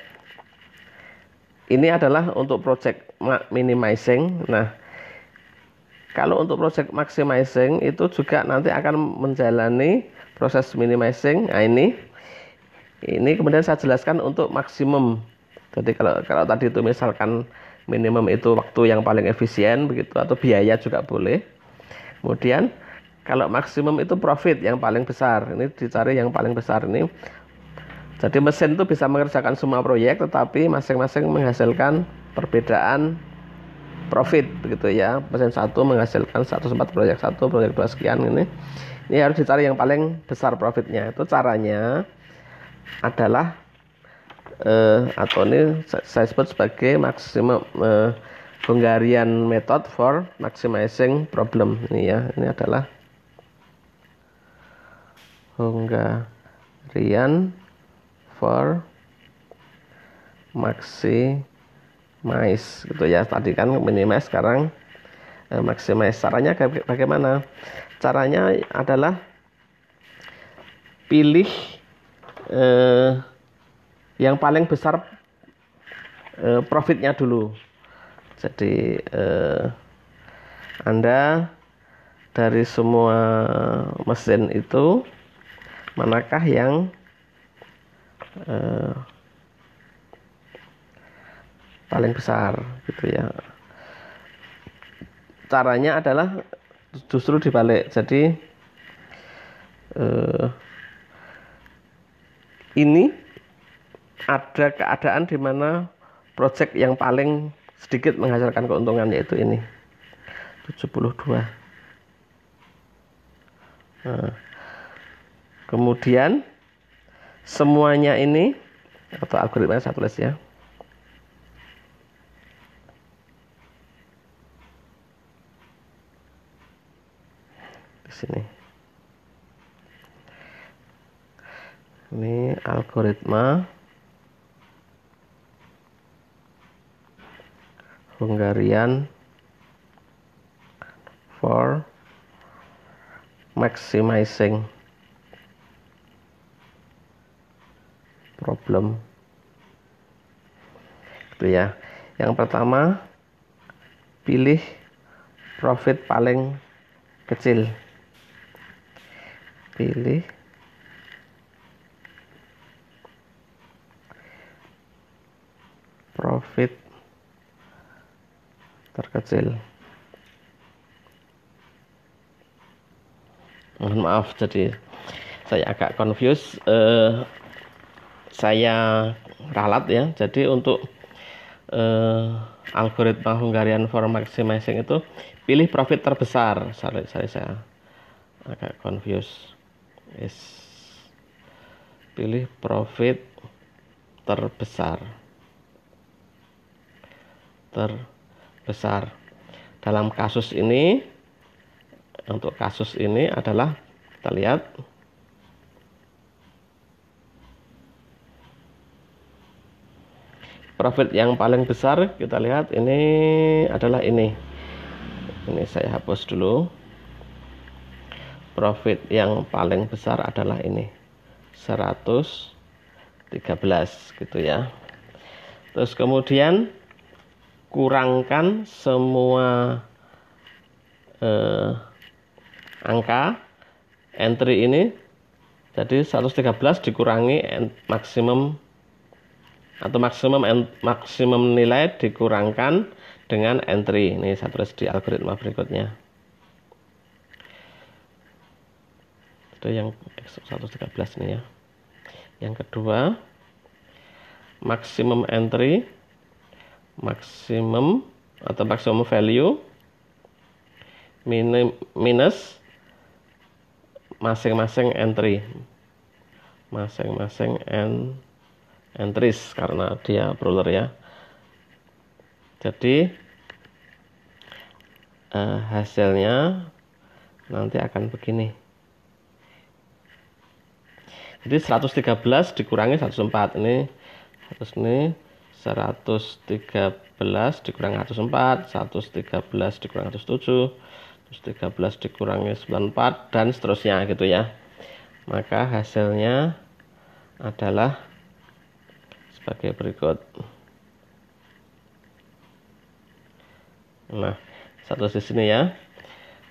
Ini adalah untuk project minimizing. Nah, kalau untuk project maximizing itu juga nanti akan menjalani proses minimizing. Nah, ini kemudian saya jelaskan untuk maksimum. Jadi kalau tadi itu misalkan minimum itu waktu yang paling efisien begitu, atau biaya juga boleh. Kemudian kalau maksimum itu profit yang paling besar. Ini dicari yang paling besar ini. Jadi mesin itu bisa mengerjakan semua proyek, tetapi masing-masing menghasilkan perbedaan profit begitu ya. Mesin 1 menghasilkan 1/4 proyek 1, proyek 2 sekian ini. Ini harus dicari yang paling besar profitnya. Itu caranya adalah atau ini saya sebut sebagai maximum Hungarian method for maximizing problem. Ini ya, ini adalah Hungarian for maximize gitu ya. Tadi kan minimize, sekarang maximize. Caranya bagaimana? Caranya adalah pilih yang paling besar profitnya dulu. Jadi Anda dari semua mesin itu, manakah yang paling besar gitu ya. Caranya adalah justru dibalik. Jadi ini ada keadaan di mana project yang paling sedikit menghasilkan keuntungan, yaitu ini 72. Nah, kemudian semuanya ini, atau algoritma saya tulis ya. Di sini. Ini algoritma Hungarian for maximizing problem. Itu ya. Yang pertama, pilih profit paling kecil. Pilih profit terkecil. Mohon maaf, jadi saya agak confused. Saya ralat ya. Jadi untuk algoritma Hungarian for maximizing itu pilih profit terbesar. Sorry, saya agak confused. Yes. Pilih profit terbesar. Dalam kasus ini, untuk kasus ini adalah, kita lihat, profit yang paling besar, kita lihat ini adalah ini saya hapus dulu. Profit yang paling besar adalah ini 113 gitu ya. Terus kemudian kurangkan semua angka entry ini, jadi 113 dikurangi maksimum atau maksimum nilai dikurangkan dengan entry. Ini saya tulis di algoritma berikutnya. Itu yang 113 ini ya. Yang kedua, maksimum entry, maksimum atau maksimum value minus masing-masing entry, masing-masing entries, karena dia brawler ya. Jadi hasilnya nanti akan begini. Jadi 113 dikurangi 104, ini 113 dikurangi 104, 113 dikurangi 107, 113 dikurangi 94, dan seterusnya gitu ya. Maka hasilnya adalah sebagai berikut. Nah, satu di sini ya.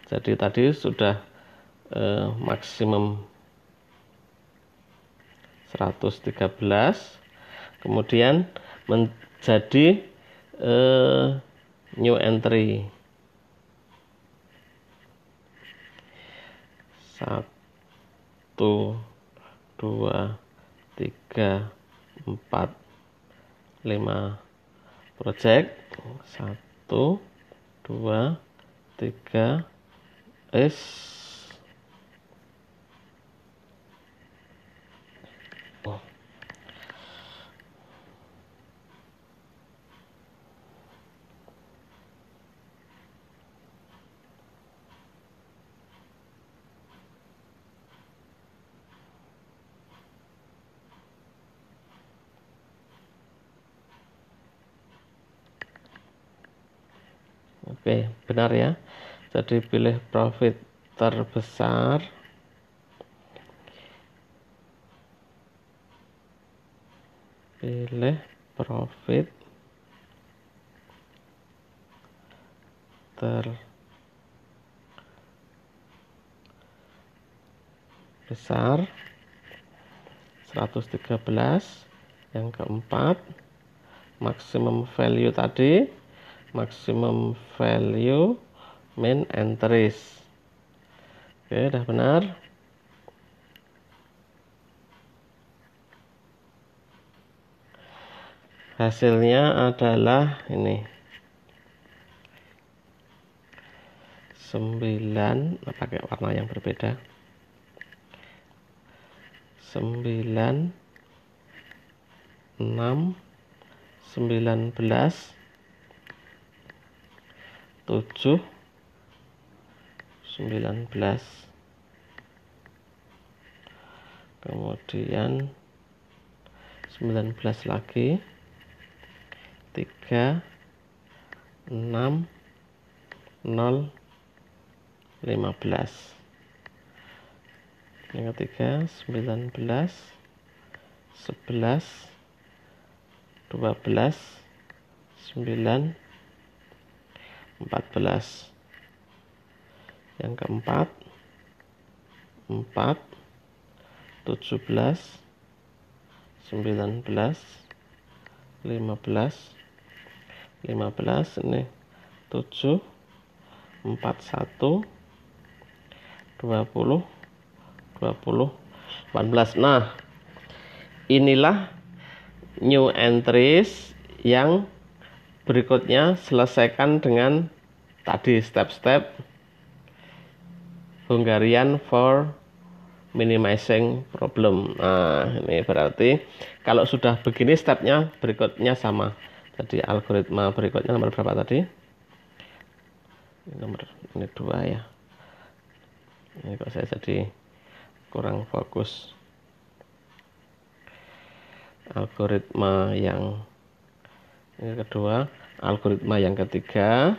Jadi tadi sudah maksimum 113, kemudian menjadi new entry 1, 2, 3, 4, 5 project. 1, 2, 3 is Oke, benar ya. Jadi pilih profit terbesar, pilih profit terbesar 113. Yang keempat, maximum value tadi, maximum value min entries. Oke, udah benar. Hasilnya adalah ini 9, pakai warna yang berbeda, 9, 6, 19, 7, 19, kemudian 19 lagi, 3, 6, 0, 15. Yang ketiga 19, 11, 12, 9, 14. yang keempat 4, 17, 19, 15, 15 ini 7, 41, 20, 20, 18. Nah, inilah new entries yang berikutnya selesaikan dengan tadi step-step Hungarian for minimizing problem. Nah, ini berarti kalau sudah begini stepnya berikutnya sama. Jadi algoritma berikutnya nomor berapa tadi? Ini 2 ya. Ini kok saya jadi kurang fokus. Algoritma yang ini kedua, algoritma yang ketiga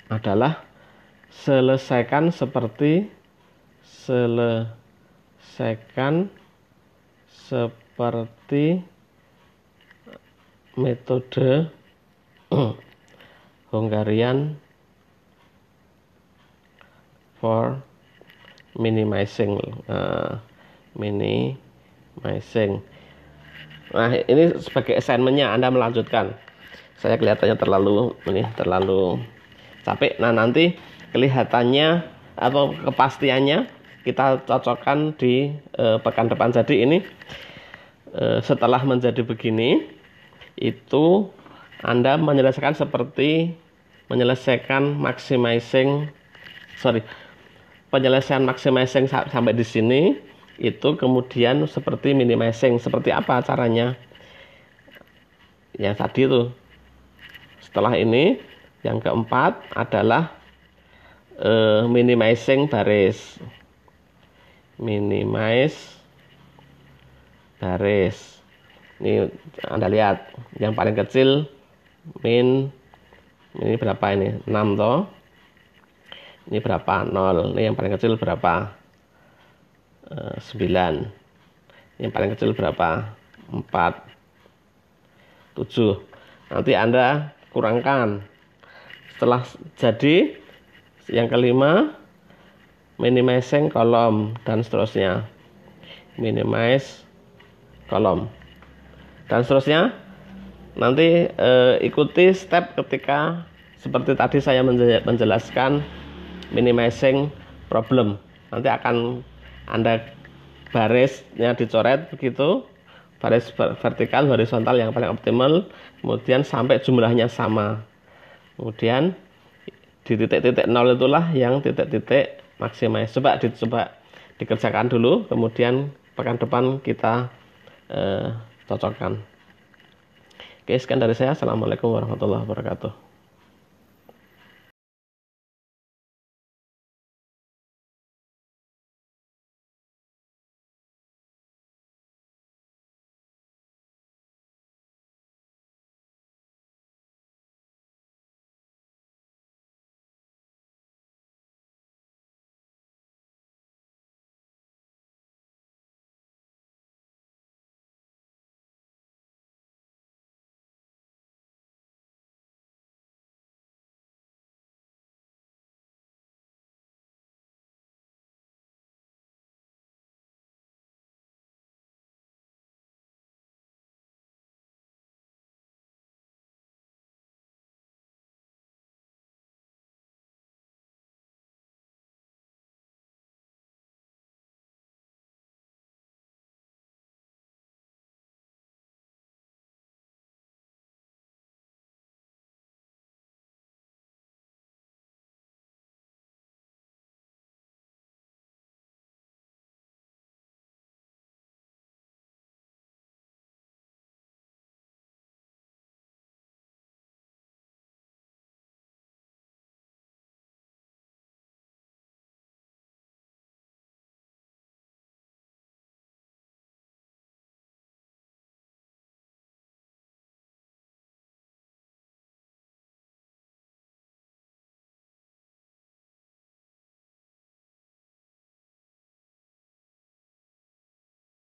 adalah selesaikan seperti metode Hungarian for minimizing. Minimizing. Nah, ini sebagai assignmentnya Anda melanjutkan. Saya kelihatannya terlalu capek. Nah, nanti kelihatannya atau kepastiannya kita cocokkan di pekan depan. Jadi ini setelah menjadi begini, itu Anda menyelesaikan penyelesaian maximizing sampai di sini. Itu kemudian seperti minimizing. Seperti apa caranya? Yang tadi itu. Setelah ini yang keempat adalah minimizing baris. Minimize baris. Ini Anda lihat yang paling kecil min, ini berapa ini? 6 toh. Ini berapa? 0. Ini yang paling kecil berapa? 9. Yang paling kecil berapa? 4, 7. Nanti Anda kurangkan. Setelah jadi yang kelima, minimizing kolom dan seterusnya. Minimize kolom dan seterusnya. Nanti ikuti step ketika seperti tadi saya menjelaskan minimizing problem. Nanti akan Anda barisnya dicoret begitu, baris vertikal, horizontal yang paling optimal, kemudian sampai jumlahnya sama. Kemudian di titik-titik 0 itulah yang titik-titik maximize. Coba dikerjakan dulu, kemudian pekan depan kita cocokkan. Oke, sekian dari saya. Assalamualaikum warahmatullahi wabarakatuh.